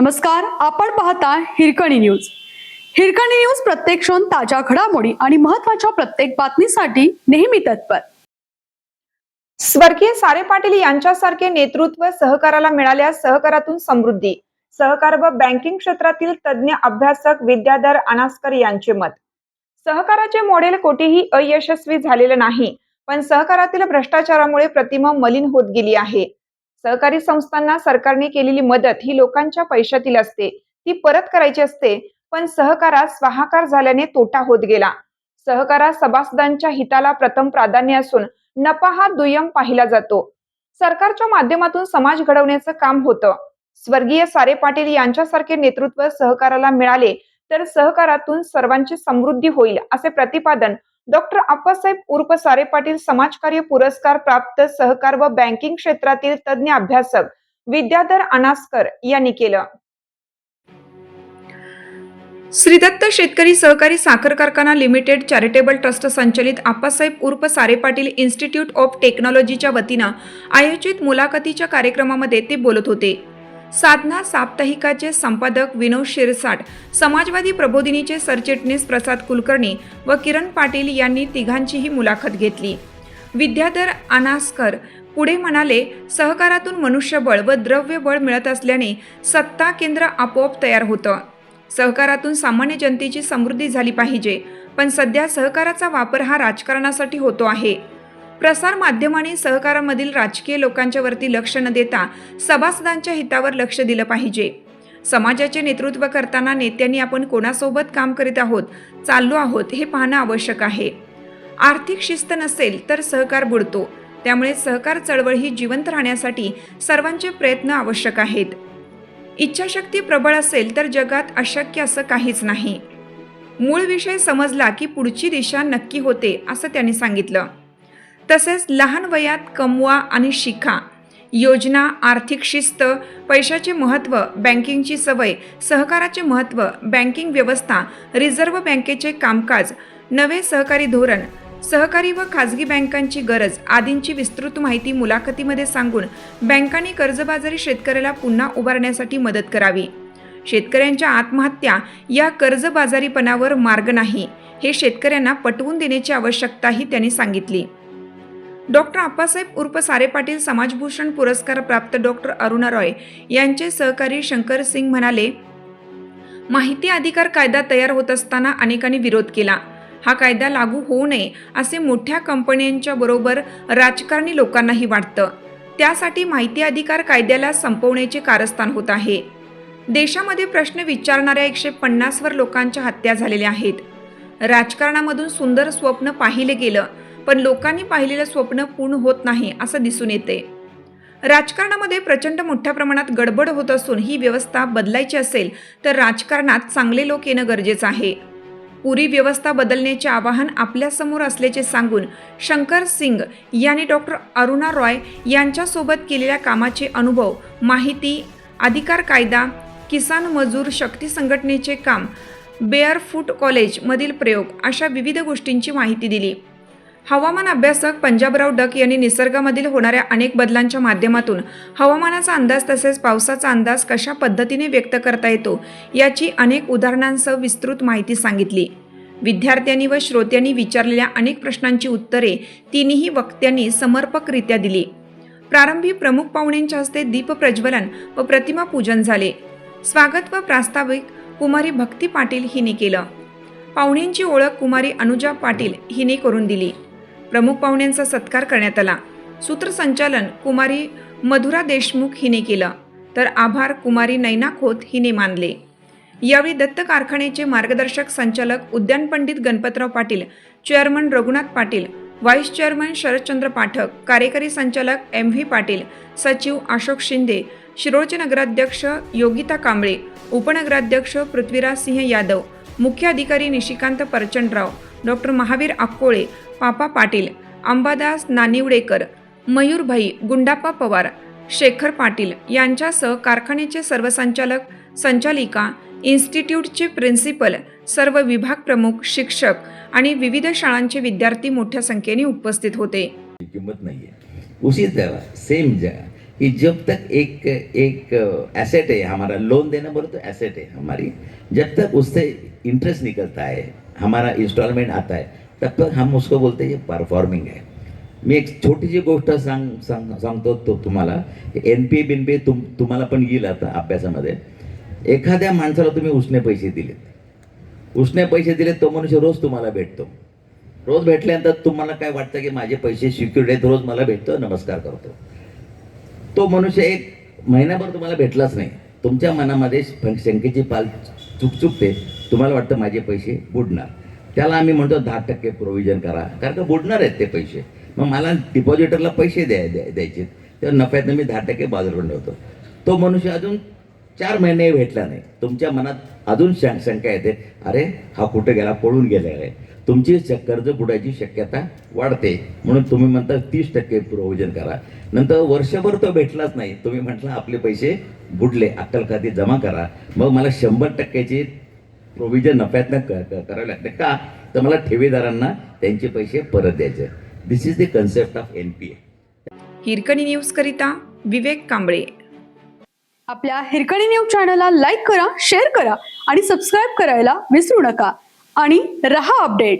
नमस्कार, आपण पाहता हिरकणी न्यूज. हिरकणी न्यूज प्रत्येक क्षण ताज्या घडामोडी आणि महत्त्वाच्या प्रत्येक बातमीसाठी नेहमी तत्पर. स्वर्गीय सारे पाटील यांच्यासारखे नेतृत्व सहकाराला मिळाल्यास सहकारातून समृद्धी. सहकार व बँकिंग क्षेत्रातील तज्ज्ञ अभ्यासक विद्याधर अनास्कर यांचे मत. सहकाराचे मॉडेल कोठेही अयशस्वी झालेले नाही, पण सहकारातील भ्रष्टाचारामुळे प्रतिमा मलिन होत गेली आहे. सहकारी संस्थांना सरकारने केलेली मदत ही लोकांच्या पैशातील असते, ती परत करायची असते, पण सहकारात स्वाहाकार झाल्याने तोटा होत गेला. सहकारात सभासदांच्या हिताला प्रथम प्राधान्य असून नफा हा दुय्यम पाहिला जातो. सरकारच्या माध्यमातून समाज घडवण्याचं काम होतं. स्वर्गीय सारे पाटील यांच्यासारखे नेतृत्व सहकाराला मिळाले तर सहकारातून सर्वांची समृद्धी होईल, असे प्रतिपादन डॉक्टर आप्पासाहेब उर्फ सारे पाटील समाजकार्य पुरस्कार प्राप्त सहकार व बँकिंग क्षेत्रातील तज्ज्ञ अभ्यासक विद्याधर अनास्कर यांनी केलं. श्रीदत्त शेतकरी सहकारी साखर कारखाना लिमिटेड चॅरिटेबल ट्रस्ट संचलित आप्पासाहेब उर्फ सारे पाटील इन्स्टिट्यूट ऑफ टेक्नॉलॉजीच्या वतीनं आयोजित मुलाखतीच्या कार्यक्रमामध्ये ते बोलत होते. साधना साप्ताहिकाचे संपादक विनोद शिरसाट, समाजवादी प्रबोधिनीचे सरचिटणीस प्रसाद कुलकर्णी व किरण पाटील यांनी तिघांचीही मुलाखत घेतली. विद्याधर अनास्कर पुढे म्हणाले, सहकारातून मनुष्यबळ व द्रव्यबळ मिळत असल्याने सत्ता केंद्र आपोआप तयार होतं. सहकारातून सामान्य जनतेची समृद्धी झाली पाहिजे, पण सध्या सहकाराचा वापर हा राजकारणासाठी होतो आहे. प्रसार माध्यमांनी सहकारामधील राजकीय लोकांच्या वरती लक्ष न देता सभासदांच्या हितावर लक्ष दिलं पाहिजे. समाजाचे नेतृत्व करताना नेत्यांनी आपण कोणासोबत काम करीत आहोत, चाललो आहोत हे पाहणं आवश्यक आहे. आर्थिक शिस्त नसेल तर सहकार बुडतो. त्यामुळे सहकार चळवळ ही जिवंत राहण्यासाठी सर्वांचे प्रयत्न आवश्यक आहेत. इच्छाशक्ती प्रबळ असेल तर जगात अशक्य असं काहीच नाही. मूळ विषय समजला की पुढची दिशा नक्की होते, असं त्यांनी सांगितलं. तसेच लहान वयात कमवा आणि शिका योजना, आर्थिक शिस्त, पैशाचे महत्त्व, बँकिंगची सवय, सहकाराचे महत्त्व, बँकिंग व्यवस्था, रिझर्व्ह बँकेचे कामकाज, नवे सहकारी धोरण, सहकारी व खाजगी बँकांची गरज आदींची विस्तृत माहिती मुलाखतीमध्ये सांगून बँकांनी कर्जबाजारी शेतकऱ्याला पुन्हा उभारण्यासाठी मदत करावी. शेतकऱ्यांच्या आत्महत्या या कर्जबाजारीपणावर मार्ग नाही, हे शेतकऱ्यांना पटवून देण्याची आवश्यकताही त्यांनी सांगितली. डॉक्टर आप्पासाहेब उर्फ सारे पाटील समाजभूषण पुरस्कार प्राप्त डॉक्टर अरुणा रॉय यांचे सहकारी शंकर सिंग म्हणाले, माहिती अधिकार कायदा तयार होत असताना अनेकांनी विरोध केला. हा कायदा लागू होऊ नये असे मोठ्या कंपन्यांच्या बरोबर राजकारणी लोकांनाही वाटतं. त्यासाठी माहिती अधिकार कायद्याला संपवण्याचे कारस्थान होत आहे. देशामध्ये प्रश्न विचारणाऱ्या 150 वर लोकांच्या हत्या झालेल्या आहेत. राजकारणामधून सुंदर स्वप्न पाहिले गेलं, पण लोकांनी पाहिलेलं स्वप्न पूर्ण होत नाही असं दिसून येते. राजकारणामध्ये प्रचंड मोठ्या प्रमाणात गडबड होत असून ही व्यवस्था बदलायची असेल तर राजकारणात चांगले लोक येणं गरजेचं आहे. पुरी व्यवस्था बदलण्याचे आवाहन आपल्यासमोर असल्याचे सांगून शंकर सिंग यांनी डॉक्टर अरुणा रॉय यांच्यासोबत केलेल्या कामाचे अनुभव, माहिती अधिकार कायदा, किसान मजूर शक्ती संघटनेचे काम, बेअरफूट कॉलेजमधील प्रयोग अशा विविध गोष्टींची माहिती दिली. हवामान अभ्यासक पंजाबराव डक यांनी निसर्गामधील होणाऱ्या अनेक बदलांच्या माध्यमातून हवामानाचा अंदाज तसेच पावसाचा अंदाज कशा पद्धतीने व्यक्त करता येतो याची अनेक उदाहरणांसह विस्तृत माहिती सांगितली. विद्यार्थ्यांनी व श्रोत्यांनी विचारलेल्या अनेक प्रश्नांची उत्तरे तिन्ही वक्त्यांनी समर्पकरित्या दिली. प्रारंभी प्रमुख पाहुण्यांच्या हस्ते दीप प्रज्वलन व प्रतिमा पूजन झाले. स्वागत व प्रास्ताविक कुमारी भक्ती पाटील हिने केलं. पाहुण्यांची ओळख कुमारी अनुजा पाटील हिने करून दिली. प्रमुख पाहुण्यांचा सत्कार करण्यात आला. सूत्रसंचालन कुमारी मधुरा देशमुख हिने केलं, तर आभार कुमारी नैना खोत हिने मानले. यावेळी दत्त कारखान्याचे मार्गदर्शक संचालक उद्यान पंडित Ganpatrao Patil, chairman Raghunath Patil, vice chairman Sharadchandra Pathak, कार्यकारी संचालक MV पाटील, सचिव अशोक शिंदे, शिरोळचे नगराध्यक्ष योगिता कांबळे, उपनगराध्यक्ष पृथ्वीराज सिंह यादव, मुख्य अधिकारी निशिकांत परचंडराव, डॉक्टर महावीर अक्कोळे, पापा पाटील, अंबादास नानिवडेकर, मयूरभाई, गुंडाप्पा पवार, शेखर पाटील यांच्यासह कारखान्याचे सर्व संचालक, संचालिका, इन्स्टिट्यूटचे प्रिन्सिपल, सर्व विभाग प्रमुख, शिक्षक आणि विविध शाळांचे विद्यार्थी मोठ्या संख्येने उपस्थित होते. किंमत नाहीये, उसी तरह सेम जगह कि जब तक एक एक एसेट है हमारा, लोन देना बोले तो एसेट है हमारी, जब तक उससे इंटरेस्ट निकलता है, हमारा इंस्टॉलमेंट आता है, तब तक हम उसको बोलते हैं ये परफॉर्मिंग है. मी एक छोटीशी गोष्ट सांगतो तुम्हाला. NPA बिनपे तुम्हाला पण येईल आता अभ्यासामध्ये. एखाद्या माणसाला तुम्ही उसने पैसे दिलेत, तो मनुष्य रोज तुम्हाला भेटतो. रोज भेटल्यानंतर तुम्हाला काय वाटतं की माझे पैसे सिक्युरिटी आहेत, रोज मला भेटतो, नमस्कार करतो. तो मनुष्य एक महिनाभर तुम्हाला भेटलाच नाही, तुमच्या मनामध्ये शंकेची पाल चुकते, तुम्हाला वाटतं माझे पैसे बुडणार. त्याला आम्ही म्हणतो 10% प्रोव्हिजन करा, कारण का बुडणार आहेत ते पैसे. मग मला डिपॉझिटरला पैसे द्यायचे, तर नफ्यातनं मी 10% बाजूला ठेवतो. तो मनुष्य अजून 4 महिने भेटला नाही, तुमच्या मनात अजून शंका येते, अरे हा कुठे गेला, पळून गेलेला आहे. तुमची कर्ज बुडायची शक्यता वाढते, म्हणून तुम्ही म्हणता 30% प्रोव्हिजन करा. नंतर वर्षभर तो भेटलाच नाही, तुम्ही म्हटलं आपले पैसे बुडले, अक्कल खाती जमा करा, मग मला 100%ची प्रोव्हिजन नफ्यातनं करावे लागते. का तर मला ठेवीदारांना त्यांचे पैसे परत द्यायचे. This is the concept of NPA. Hirkani news करिता विवेक कांबळे. आपल्या हिरकणी न्यूज चॅनलला लाईक करा, शेअर करा आणि सबस्क्राईब करायला विसरू नका. आणि रहा अपडेट.